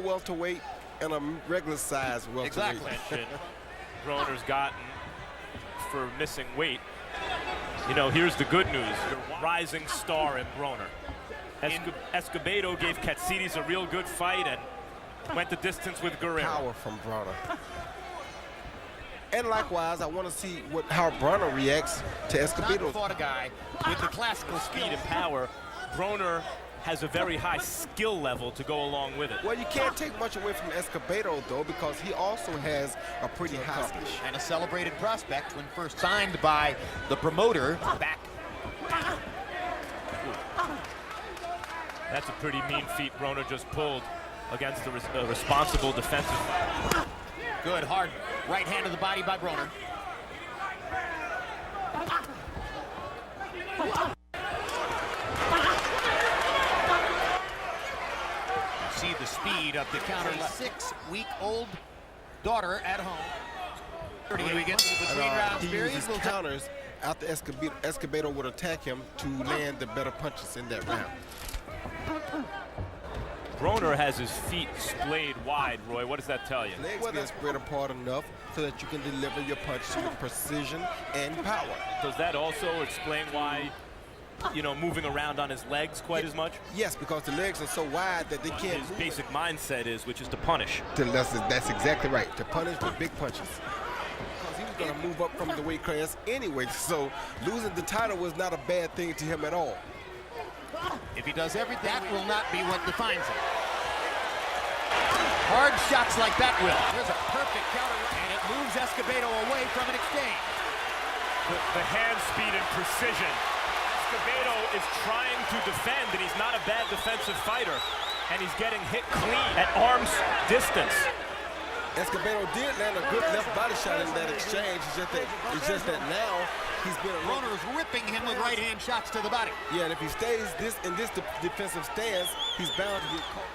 welterweight and a regular size welterweight. Exactly. Broner's gotten for missing weight. You know, here's the good news. Your rising star in Broner. Escobedo gave Katsidis a real good fight and went the distance with Guerrero. Power from Broner. And likewise, I want to see how Broner reacts to Escobedo. Fought a guy with the classical Speed and power. Broner has a very high skill level to go along with it. Well, you can't take much away from Escobedo, though, because he also has a pretty high speed. And a celebrated prospect when first signed by the promoter back. That's a pretty mean feat Broner just pulled against the responsible defensive. Good, hard right hand to the body by Broner. See the speed of the counter. 6-week-old daughter at home. 30 against the between rounds he period. uses counters after Escobedo would attack him to land the better punches in that round. Broner has his feet splayed wide, Roy. What does that tell you? Legs being spread apart enough so that you can deliver your punches with precision and power. Does that also explain why, you know, moving around on his legs quite as much? Yes, because the legs are so wide that they can't. His basic mindset is, which is to punish. That's exactly right. To punish with big punches. Because he was going to move up from the weight class anyway, so losing the title was not a bad thing to him at all. If he does everything, that will not be what defines him. Hard shots like that will. There's a perfect counter, and it moves Escobedo away from an exchange. The hand speed and precision. Escobedo is trying to defend, and he's not a bad defensive fighter, and he's getting hit clean at arm's distance. Escobedo did land a good left body shot in that exchange. It's just that now he's been. Broner's ripping him with right-hand shots to the body. Yeah, and if he stays in this defensive stance, he's bound to get caught.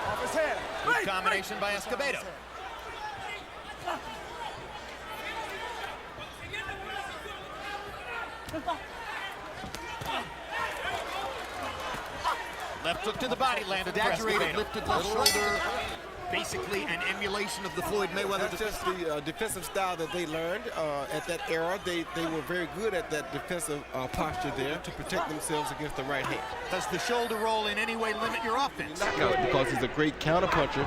Off his head. Good combination by Escobedo. Left hook to the body, landed. Exaggerated, lifted the shoulder. Basically an emulation of the Floyd Mayweather. That's just the defensive style that they learned at that era. They were very good at that defensive posture there to protect themselves against the right hand. Does the shoulder roll in any way limit your offense? Because he's a great counterpuncher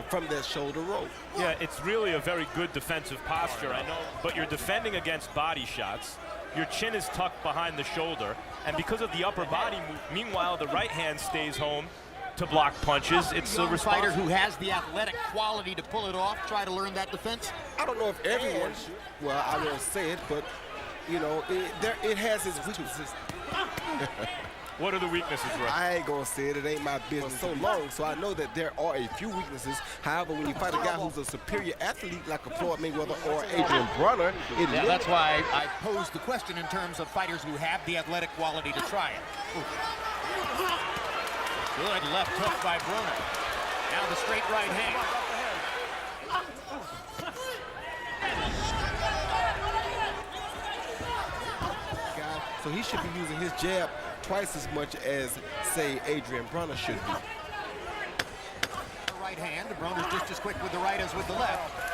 from that shoulder roll. Yeah, it's really a very good defensive posture, I know, but you're defending against body shots. Your chin is tucked behind the shoulder, and because of the upper body move, meanwhile, the right hand stays home to block punches. It's a fighter who has the athletic quality to pull it off, try to learn that defense. I don't know if everyone should. Well, I won't say it, but, you know, it has its weaknesses. What are the weaknesses, Roy? I ain't gonna say it. It ain't my business so long, so I know that there are a few weaknesses. However, when you fight a guy who's a superior athlete like a Floyd Mayweather or Adrien Broner, that's why I posed the question in terms of fighters who have the athletic quality to try it. Good left hook by Broner. Now the straight right hand. So he should be using his jab twice as much as, say, Adrien Broner should be. Right hand, Broner's just as quick with the right as with the left.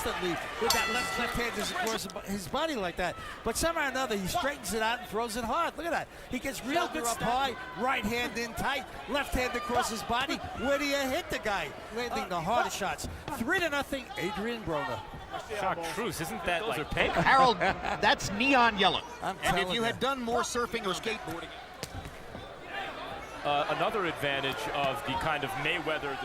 With that left hand is across his body like that, but somehow or another he straightens it out and throws it hard. Look at that. He gets real good up high, right hand in tight, left hand across his body. Where do you hit the guy? Landing the hardest shots. 3-0, Adrien Broner. Chartreuse, isn't that like pink? Harold, that's neon yellow. And if you had done more surfing or skateboarding. Another advantage of the kind of Mayweather.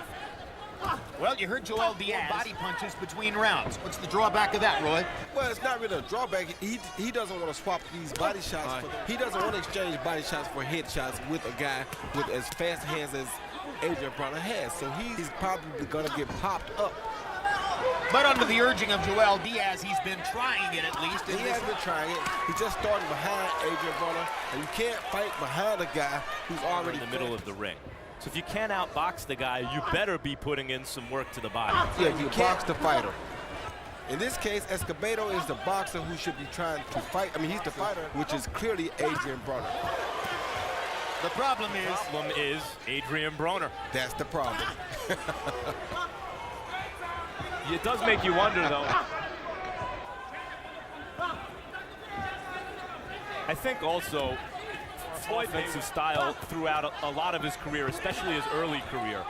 Well, you heard Joel Diaz. Body punches between rounds. What's the drawback of that, Roy? Well, it's not really a drawback. He doesn't want to swap these body shots. He doesn't want to exchange body shots for head shots with a guy with as fast hands as Adrien Broner has. So he's probably going to get popped up. But under the urging of Joel Diaz, he's been trying it at least. He has been trying it. He's just starting behind Adrien Broner, and you can't fight behind a guy who's already in the middle of the ring. So if you can't outbox the guy, you better be putting in some work to the body. Yeah, you box the fighter. In this case, Escobedo is the boxer who should be trying to fight. I mean, he's the fighter, which is clearly Adrien Broner. The problem is Adrien Broner. That's the problem. It does make you wonder, though. I think also offensive style throughout a lot of his career, especially his early career.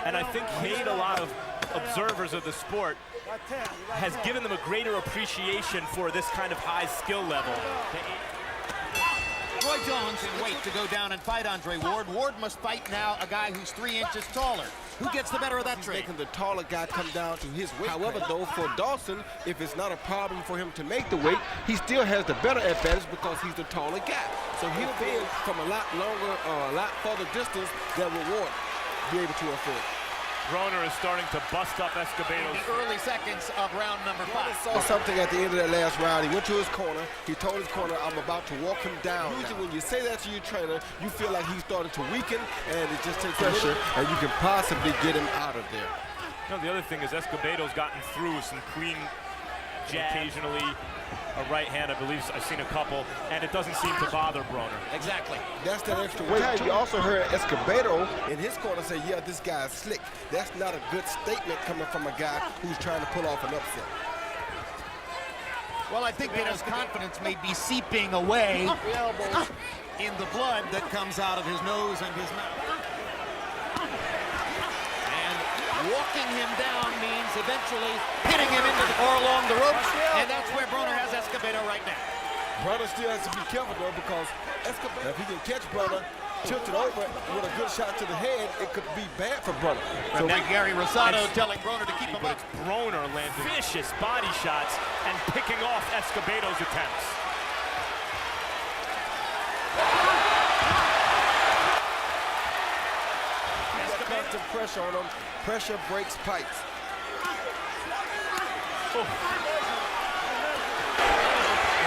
And I think made a lot of observers of the sport has given them a greater appreciation for this kind of high skill level. Roy Jones in weight to go down and fight Andre Ward. Ward must fight now a guy who's 3 inches taller. Who gets the better of that trade? Making the taller guy come down to his weight. However, though, for Dawson, if it's not a problem for him to make the weight, he still has the better advantage because he's the taller guy. So he'll be in from a lot longer or a lot further distance that will Ward be able to afford. Broner is starting to bust up Escobedo. In the early seconds of round number 5. Saw something at the end of that last round. He went to his corner. He told his corner, I'm about to walk him down. Usually when you say that to your trainer, you feel like he's starting to weaken, and it just takes pressure, and you can possibly get him out of there. You know, the other thing is Escobedo's gotten through some clean jab. Occasionally a right hand, I believe I've seen a couple, and it doesn't seem to bother Broner. Exactly. That's that extra weight. You also heard Escobedo in his corner say, yeah, this guy's slick. That's not a good statement coming from a guy who's trying to pull off an upset. Well, I think that his confidence may be seeping away in the blood that comes out of his nose and his mouth. Walking him down means eventually hitting him into or along the ropes, and that's where Broner has Escobedo right now. Broner still has to be careful, though, because Escobedo, if he can catch Broner, tilted over with a good shot to the head, it could be bad for Broner. So Gary Rosado telling Broner to keep him up. But it's Broner landing vicious body shots and picking off Escobedo's attempts. Constant pressure on him. Pressure breaks pipes. The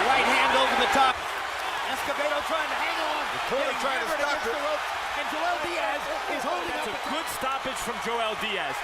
right hand over the top. Escobedo trying to hang on. The corner trying to stop it. And Joel Diaz is holding up. That's a good stoppage from Joel Diaz.